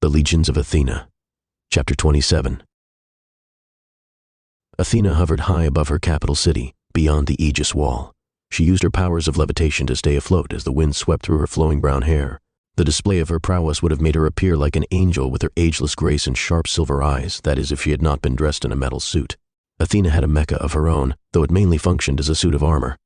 The Legions of Athena. Chapter 27. Athena hovered high above her capital city, beyond the Aegis wall. She used her powers of levitation to stay afloat as the wind swept through her flowing brown hair. The display of her prowess would have made her appear like an angel with her ageless grace and sharp silver eyes, that is, if she had not been dressed in a metal suit. Athena had a mecha of her own, though it mainly functioned as a suit of armor.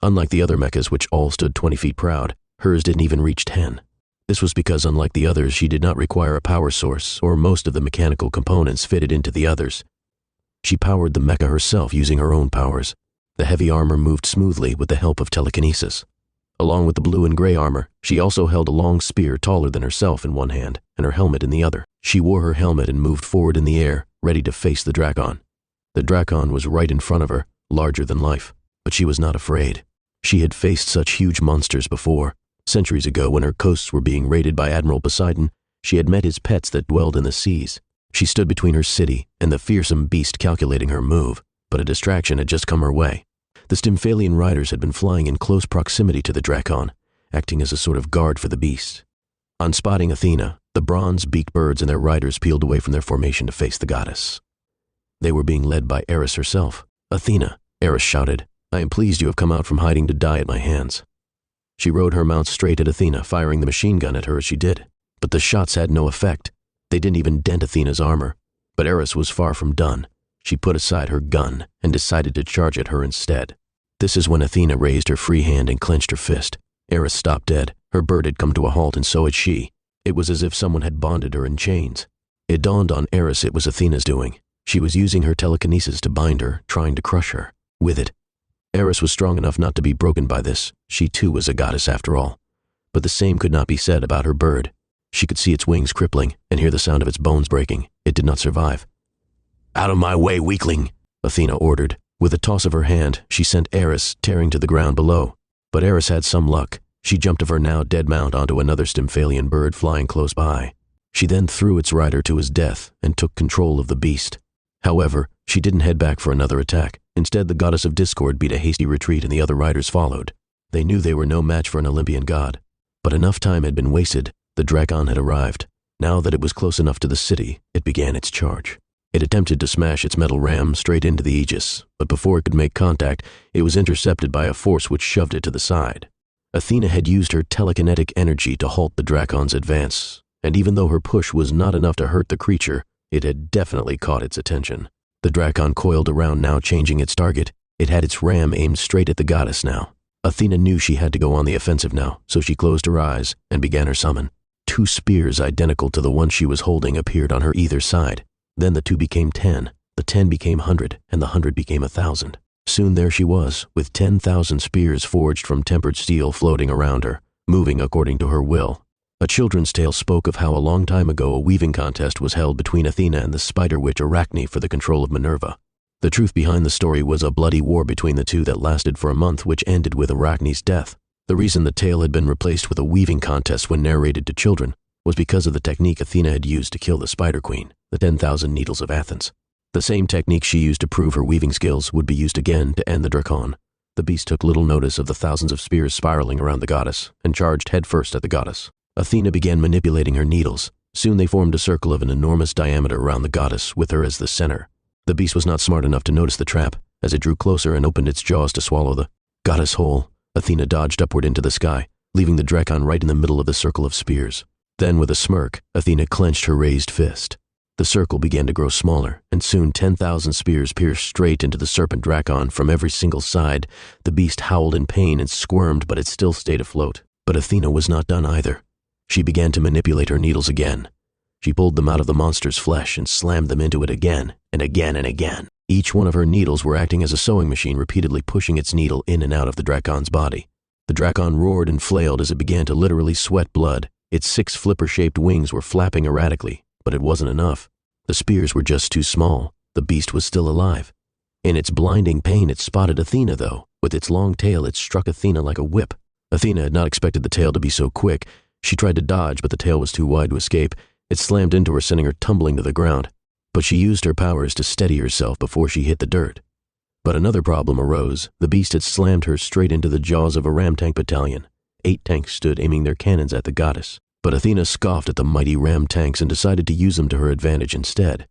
Unlike the other mechas, which all stood 20 feet proud, hers didn't even reach 10. This was because, unlike the others, she did not require a power source, or most of the mechanical components fitted into the others. She powered the mecha herself using her own powers. The heavy armor moved smoothly with the help of telekinesis. Along with the blue and gray armor, she also held a long spear taller than herself in one hand, and her helmet in the other. She wore her helmet and moved forward in the air, ready to face the Drakon. The Drakon was right in front of her, larger than life, but she was not afraid. She had faced such huge monsters before. Centuries ago, when her coasts were being raided by Admiral Poseidon, she had met his pets that dwelled in the seas. She stood between her city and the fearsome beast calculating her move, but a distraction had just come her way. The Stymphalian riders had been flying in close proximity to the Drakon, acting as a sort of guard for the beast. On spotting Athena, the bronze-beaked birds and their riders peeled away from their formation to face the goddess. They were being led by Eris herself. "Athena," Eris shouted, "I am pleased you have come out from hiding to die at my hands." She rode her mount straight at Athena, firing the machine gun at her as she did. But the shots had no effect. They didn't even dent Athena's armor. But Eris was far from done. She put aside her gun and decided to charge at her instead. This is when Athena raised her free hand and clenched her fist. Eris stopped dead. Her bird had come to a halt, and so had she. It was as if someone had bonded her in chains. It dawned on Eris it was Athena's doing. She was using her telekinesis to bind her, trying to crush her. With it, Eris was strong enough not to be broken by this. She too was a goddess after all. But the same could not be said about her bird. She could see its wings crippling and hear the sound of its bones breaking. It did not survive. "Out of my way, weakling," Athena ordered. With a toss of her hand, she sent Eris tearing to the ground below. But Eris had some luck. She jumped of her now dead mount onto another Stymphalian bird flying close by. She then threw its rider to his death and took control of the beast. However, she didn't head back for another attack. Instead, the goddess of discord beat a hasty retreat and the other riders followed. They knew they were no match for an Olympian god. But enough time had been wasted. The Drakon had arrived. Now that it was close enough to the city, it began its charge. It attempted to smash its metal ram straight into the Aegis, but before it could make contact, it was intercepted by a force which shoved it to the side. Athena had used her telekinetic energy to halt the Drakon's advance, and even though her push was not enough to hurt the creature, it had definitely caught its attention. The Drakon coiled around now, changing its target. It had its ram aimed straight at the goddess now. Athena knew she had to go on the offensive now, so she closed her eyes and began her summon. 2 spears identical to the one she was holding appeared on her either side. Then the 2 became 10, the 10 became 100, and the 100 became 1,000. Soon there she was, with 10,000 spears forged from tempered steel floating around her, moving according to her will. A children's tale spoke of how a long time ago a weaving contest was held between Athena and the spider witch Arachne for the control of Minerva. The truth behind the story was a bloody war between the two that lasted for a month, which ended with Arachne's death. The reason the tale had been replaced with a weaving contest when narrated to children was because of the technique Athena had used to kill the Spider Queen, the 10,000 Needles of Athens. The same technique she used to prove her weaving skills would be used again to end the Drakon. The beast took little notice of the thousands of spears spiraling around the goddess and charged headfirst at the goddess. Athena began manipulating her needles. Soon they formed a circle of an enormous diameter around the goddess, with her as the center. The beast was not smart enough to notice the trap. As it drew closer and opened its jaws to swallow the goddess whole, Athena dodged upward into the sky, leaving the Drakon right in the middle of the circle of spears. Then, with a smirk, Athena clenched her raised fist. The circle began to grow smaller, and soon 10,000 spears pierced straight into the serpent Drakon from every single side. The beast howled in pain and squirmed, but it still stayed afloat. But Athena was not done either. She began to manipulate her needles again. She pulled them out of the monster's flesh and slammed them into it again and again and again. Each one of her needles were acting as a sewing machine, repeatedly pushing its needle in and out of the Drakon's body. The Drakon roared and flailed as it began to literally sweat blood. Its 6 flipper-shaped wings were flapping erratically, but it wasn't enough. The spears were just too small. The beast was still alive. In its blinding pain, it spotted Athena, though. With its long tail, it struck Athena like a whip. Athena had not expected the tail to be so quick. She tried to dodge, but the tail was too wide to escape. It slammed into her, sending her tumbling to the ground. But she used her powers to steady herself before she hit the dirt. But another problem arose. The beast had slammed her straight into the jaws of a ram tank battalion. 8 tanks stood aiming their cannons at the goddess. But Athena scoffed at the mighty ram tanks and decided to use them to her advantage instead.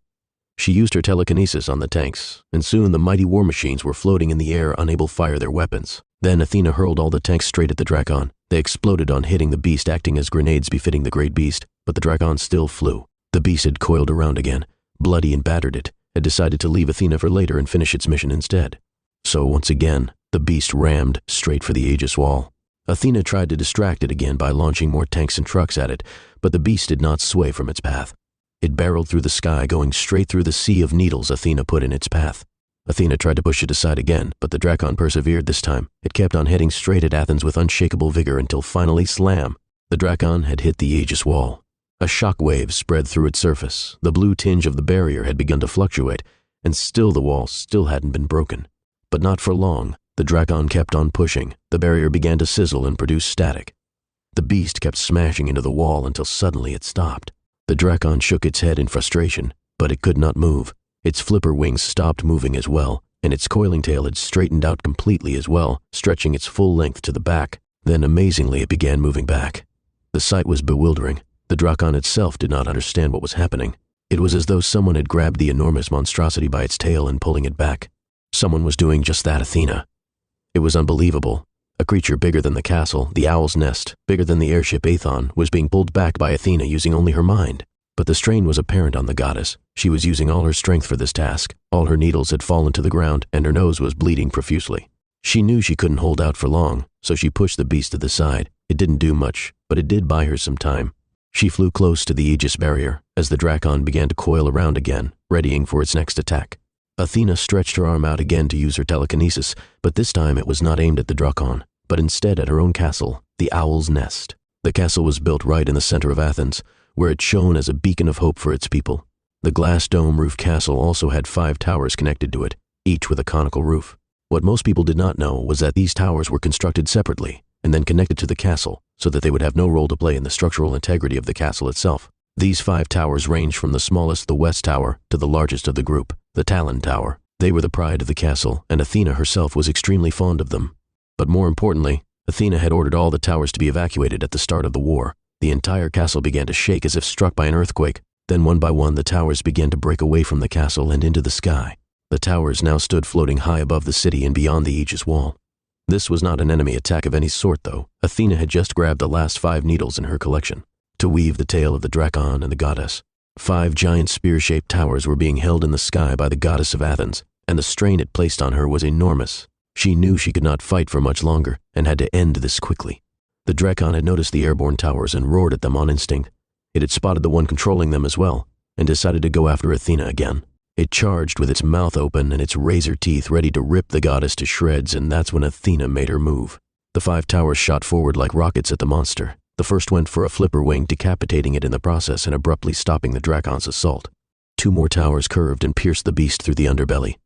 She used her telekinesis on the tanks, and soon the mighty war machines were floating in the air, unable to fire their weapons. Then Athena hurled all the tanks straight at the Drakon. They exploded on hitting the beast, acting as grenades befitting the great beast, but the Drakon still flew. The beast had coiled around again, bloody and battered. It had decided to leave Athena for later and finish its mission instead. So once again, the beast rammed straight for the Aegis wall. Athena tried to distract it again by launching more tanks and trucks at it, but the beast did not sway from its path. It barreled through the sky, going straight through the sea of needles Athena put in its path. Athena tried to push it aside again, but the Drakon persevered this time. It kept on heading straight at Athens with unshakable vigor until finally, slam! The Drakon had hit the Aegis wall. A shock wave spread through its surface. The blue tinge of the barrier had begun to fluctuate, and still the wall hadn't been broken. But not for long. The Drakon kept on pushing. The barrier began to sizzle and produce static. The beast kept smashing into the wall until suddenly it stopped. The Drakon shook its head in frustration, but it could not move. Its flipper wings stopped moving as well, and its coiling tail had straightened out completely as well, stretching its full length to the back. Then, amazingly, it began moving back. The sight was bewildering. The Drakon itself did not understand what was happening. It was as though someone had grabbed the enormous monstrosity by its tail and pulling it back. Someone was doing just that, Athena. It was unbelievable. A creature bigger than the castle, the owl's nest, bigger than the airship Athon, was being pulled back by Athena using only her mind. But the strain was apparent on the goddess. She was using all her strength for this task. All her needles had fallen to the ground, and her nose was bleeding profusely. She knew she couldn't hold out for long, so she pushed the beast to the side. It didn't do much, but it did buy her some time. She flew close to the Aegis barrier as the Drakon began to coil around again, readying for its next attack. Athena stretched her arm out again to use her telekinesis, but this time it was not aimed at the Drakon, but instead at her own castle, the Owl's Nest. The castle was built right in the center of Athens, where it shone as a beacon of hope for its people. The glass dome roof castle also had 5 towers connected to it, each with a conical roof. What most people did not know was that these towers were constructed separately and then connected to the castle so that they would have no role to play in the structural integrity of the castle itself. These 5 towers ranged from the smallest, the West Tower, to the largest of the group, the Talon Tower. They were the pride of the castle, and Athena herself was extremely fond of them. But more importantly, Athena had ordered all the towers to be evacuated at the start of the war. The entire castle began to shake as if struck by an earthquake. Then one by one the towers began to break away from the castle and into the sky. The towers now stood floating high above the city and beyond the Aegis wall. This was not an enemy attack of any sort, though. Athena had just grabbed the last 5 needles in her collection to weave the tale of the Drakon and the goddess. 5 giant spear-shaped towers were being held in the sky by the goddess of Athens, and the strain it placed on her was enormous. She knew she could not fight for much longer and had to end this quickly. The Drakon had noticed the airborne towers and roared at them on instinct. It had spotted the one controlling them as well and decided to go after Athena again. It charged with its mouth open and its razor teeth ready to rip the goddess to shreds, and that's when Athena made her move. The 5 towers shot forward like rockets at the monster. The first went for a flipper wing, decapitating it in the process and abruptly stopping the Drakon's assault. 2 more towers curved and pierced the beast through the underbelly.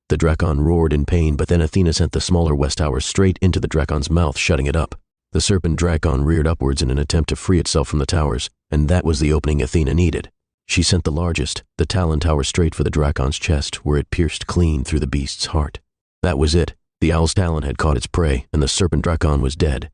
The Drakon roared in pain, but then Athena sent the smaller West Tower straight into the Drakon's mouth, shutting it up. The serpent Drakon reared upwards in an attempt to free itself from the towers, and that was the opening Athena needed. She sent the largest, the Talon Tower, straight for the Drakon's chest, where it pierced clean through the beast's heart. That was it. The owl's talon had caught its prey, and the serpent Drakon was dead.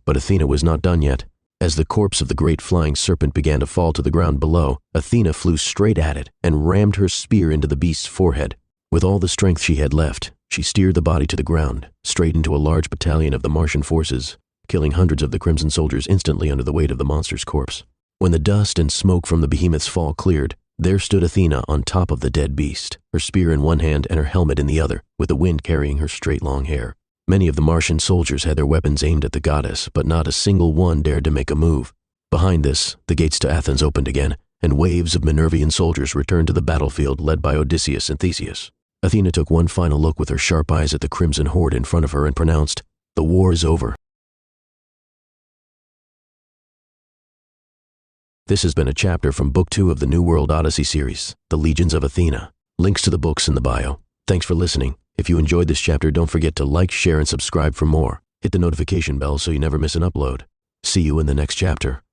But Athena was not done yet. As the corpse of the great flying serpent began to fall to the ground below, Athena flew straight at it and rammed her spear into the beast's forehead. With all the strength she had left, she steered the body to the ground, straight into a large battalion of the Martian forces, killing hundreds of the Crimson soldiers instantly under the weight of the monster's corpse. When the dust and smoke from the behemoth's fall cleared, there stood Athena on top of the dead beast, her spear in one hand and her helmet in the other, with the wind carrying her straight long hair. Many of the Martian soldiers had their weapons aimed at the goddess, but not a single one dared to make a move. Behind this, the gates to Athens opened again, and waves of Minervian soldiers returned to the battlefield led by Odysseus and Theseus. Athena took one final look with her sharp eyes at the crimson horde in front of her and pronounced, "The war is over." This has been a chapter from Book 2 of the new World Odyssey Series, The Legions of Athena. Links to the books in the bio. Thanks for listening. If you enjoyed this chapter, don't forget to like, share, and subscribe for more. Hit the notification bell so you never miss an upload. See you in the next chapter.